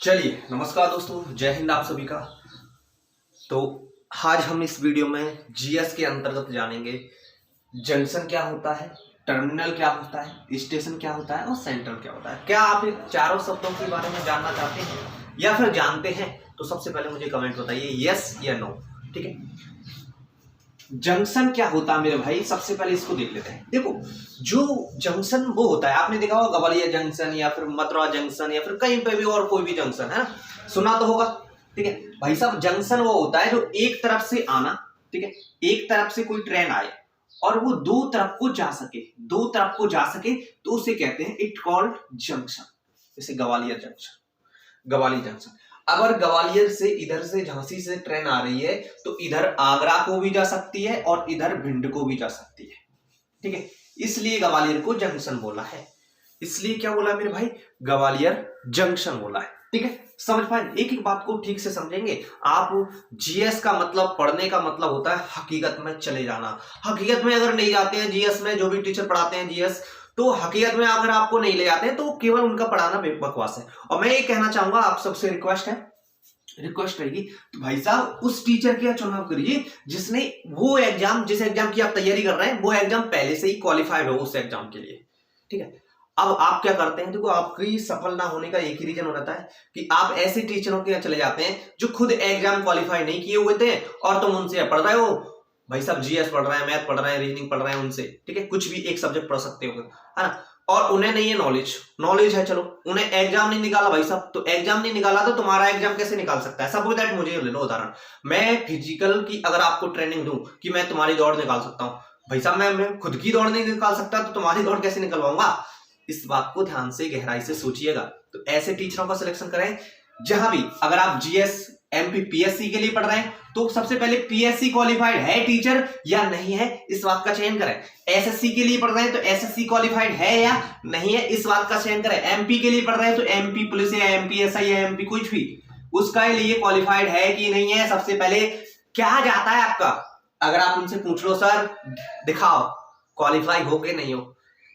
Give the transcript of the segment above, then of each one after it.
चलिए नमस्कार दोस्तों, जय हिंद आप सभी का। तो आज हम इस वीडियो में जीएस के अंतर्गत जानेंगे जंक्शन क्या होता है, टर्मिनल क्या होता है, स्टेशन क्या होता है और सेंट्रल क्या होता है। क्या आप इन चारों शब्दों के बारे में जानना चाहते हैं या फिर जानते हैं? तो सबसे पहले मुझे कमेंट बताइए यस या नो। ठीक है, जंक्शन क्या होता है मेरे भाई, सबसे पहले इसको देख लेते हैं। देखो, जो जंक्शन वो होता है, आपने देखा होगा ग्वालियर जंक्शन या फिर मथुरा जंक्शन या फिर कहीं पे भी और कोई भी जंक्शन है ना, सुना तो होगा। ठीक है भाई साहब, जंक्शन वो होता है जो एक तरफ से आना, ठीक है, एक तरफ से कोई ट्रेन आए और वो दो तरफ को जा सके, तो उसे कहते हैं इट कॉल्ड जंक्शन। जैसे ग्वालियर जंक्शन। अगर ग्वालियर से इधर से झांसी से ट्रेन आ रही है तो इधर आगरा को भी जा सकती है और इधर भिंड को भी जा सकती है। ठीक है, इसलिए ग्वालियर को जंक्शन बोला है। इसलिए क्या बोला मेरे भाई, ग्वालियर जंक्शन बोला है। ठीक है, समझ पाए? एक एक बात को ठीक से समझेंगे आप। जीएस का मतलब, पढ़ने का मतलब होता है हकीकत में चले जाना। हकीकत में अगर नहीं जाते हैं जीएस में, जो भी टीचर पढ़ाते हैं जीएस, तो हकीकत में अगर आपको नहीं ले जाते हैं तो केवल उनका पढ़ाना बकवास है। और मैं ये कहना चाहूंगा, आप सबसे रिक्वेस्ट रहेगी, तो भाई साहब उस टीचर का चुनाव करिए जिसने वो एग्जाम, जिस एग्जाम की आप तैयारी कर रहे हैं वो एग्जाम पहले से ही क्वालिफाइड हो उस एग्जाम के लिए। ठीक है, अब आप क्या करते हैं, देखो आपकी सफल ना होने का एक ही रीजन रहता है कि आप ऐसे टीचरों के यहाँ चले जाते हैं जो खुद एग्जाम क्वालिफाई नहीं किए हुए थे और तुम उनसे पढ़ रहे हो। भाई साहब जीएस पढ़ रहे हैं, मैथ पढ़ रहे हैं, रीजनिंग पढ़ रहे हैं उनसे, ठीक है, कुछ भी एक सब्जेक्ट पढ़ सकते हो, है ना, और उन्हें नहीं है नॉलेज है, चलो उन्हें एग्जाम नहीं निकाला भाई साहब, तो एग्जाम नहीं निकाला तो तुम्हारा एग्जाम कैसे निकाल सकता है? सपोज दैट, मुझे ले लो उदाहरण, मैं फिजिकल की अगर आपको ट्रेनिंग दूं कि मैं तुम्हारी दौड़ निकाल सकता हूं, भाई साहब मैं खुद की दौड़ नहीं निकाल सकता तो तुम्हारी दौड़ कैसे निकलवाऊंगा? इस बात को ध्यान से गहराई से सोचिएगा। तो ऐसे टीचरों का सिलेक्शन करें जहां भी, अगर आप जीएस एमपी पीएससी के लिए पढ़ रहे हैं तो सबसे पहले पीएससी क्वालिफाइड है टीचर या नहीं है, इस बात का चयन करें। एसएससी के लिए पढ़ रहे हैं तो एसएससी क्वालिफाइड है या नहीं है, इस बात का चयन करें। एमपी के लिए पढ़ रहे हैं तो एमपी पुलिस या एमपी एसआई या एमपी कुछ भी, उसका लिए क्वालिफाइड है कि नहीं है। सबसे पहले क्या जाता है आपका, अगर आप उनसे पूछ लो सर दिखाओ क्वालिफाई हो के नहीं हो,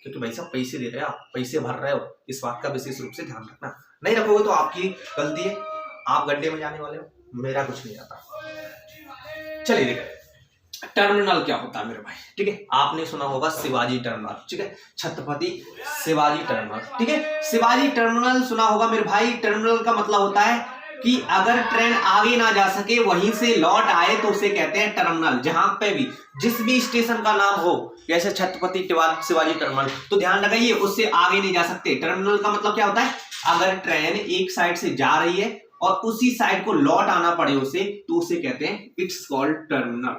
क्योंकि भाई साहब पैसे दे रहे हो आप, पैसे भर रहे हो, इस बात का विशेष रूप से ध्यान रखना। नहीं रखोगे तो आपकी गलती है, आप गड्ढे में जाने वाले हो, मेरा कुछ नहीं आता। चलिए देखिए टर्मिनल क्या होता है मेरे भाई। ठीक है, आपने सुना होगा शिवाजी टर्मिनल, ठीक है, छत्रपति शिवाजी टर्मिनल। ठीक है, शिवाजी टर्मिनल सुना होगा मेरे भाई। टर्मिनल का मतलब होता है कि अगर ट्रेन आगे ना जा सके, वहीं से लौट आए तो उसे कहते हैं टर्मिनल। जहां पे भी जिस भी स्टेशन का नाम हो, जैसे छत्रपति शिवाजी टर्मिनल, तो ध्यान रखिए उससे आगे नहीं जा सकते। टर्मिनल का मतलब क्या होता है, अगर ट्रेन एक साइड से जा रही है और उसी साइड को लौट आना पड़े उसे, तो उसे कहते हैं इट्स कॉल्ड टर्मिनल।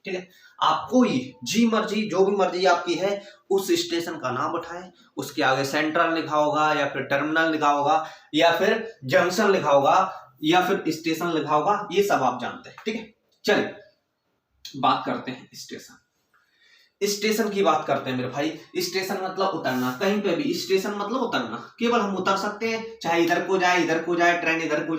ठीक है, आपको जी मर्जी, जो भी मर्जी आपकी है, उस स्टेशन का नाम उठाएं, उसके आगे सेंट्रल लिखा होगा या फिर टर्मिनल लिखा होगा या फिर जंक्शन लिखा होगा या फिर स्टेशन लिखा होगा, ये सब आप जानते हैं। ठीक है, चलिए बात करते हैं स्टेशन की बात करते हैं मेरे भाई। स्टेशन मतलब उतरना, कहीं पे भी स्टेशन मतलब उतरना। केवल हम उतर सकते हैं, चाहे इधर को जाए ट्रेन, इधर को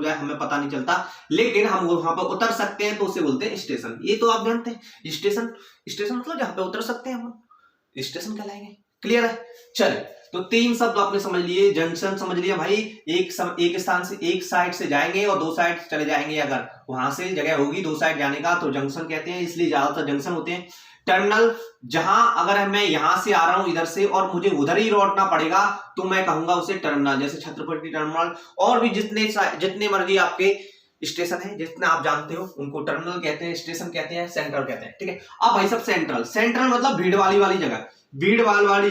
जाए हमें पता नहीं चलता, लेकिन हम वहां पर उतर सकते हैं तो उसे बोलते हैं स्टेशन। ये तो आप जानते हैं, स्टेशन मतलब जहां पे उतर सकते हैं हम, स्टेशन कहलाएंगे। क्लियर है? चले, तो तीन शब्द आपने समझ लिए। जंक्शन समझ लिया भाई, एक स्थान से, एक साइड से जाएंगे और दो साइड चले जाएंगे, अगर वहां से जगह होगी दो साइड जाने का तो जंक्शन कहते हैं, इसलिए ज्यादातर जंक्शन होते हैं। टर्मिनल, जहां अगर मैं यहां से आ रहा हूं इधर से और मुझे उधर ही लौटना पड़ेगा तो मैं कहूंगा उसे टर्मिनल। जैसे छत्रपति टर्मिनल और भी जितने मर्जी आपके स्टेशन है, जितना आप जानते हो, उनको टर्मिनल कहते हैं, स्टेशन कहते हैं, सेंट्रल कहते हैं। ठीक है, अब भाई सब सेंट्रल मतलब भीड़ वाली जगह, भीड़ भाड़ वाली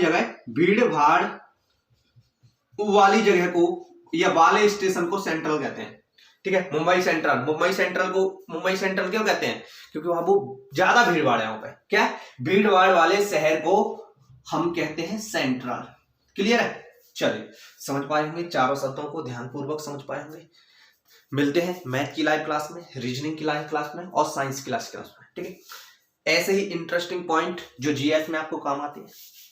जगह को या वाले स्टेशन को सेंट्रल कहते हैं। ठीक है, मुंबई सेंट्रल क्यों कहते हैं? क्योंकि वहां वो ज्यादा भीड़ भाड़ है वहां पे। क्या, भीड़ भाड़ वाले शहर को हम कहते हैं सेंट्रल। क्लियर है? चलिए समझ पाए होंगे, चारों शब्दों को ध्यानपूर्वक समझ पाए होंगे। मिलते हैं मैथ की लाइव क्लास में, रीजनिंग की लाइव क्लास में और साइंस की क्लास में। ठीक है, ऐसे ही इंटरेस्टिंग पॉइंट जो जीएस में आपको काम आते हैं,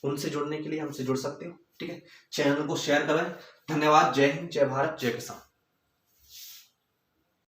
उनसे जुड़ने के लिए हमसे जुड़ सकते हो। ठीक है, चैनल को शेयर करें। धन्यवाद। जय हिंद, जय भारत, जय किसान।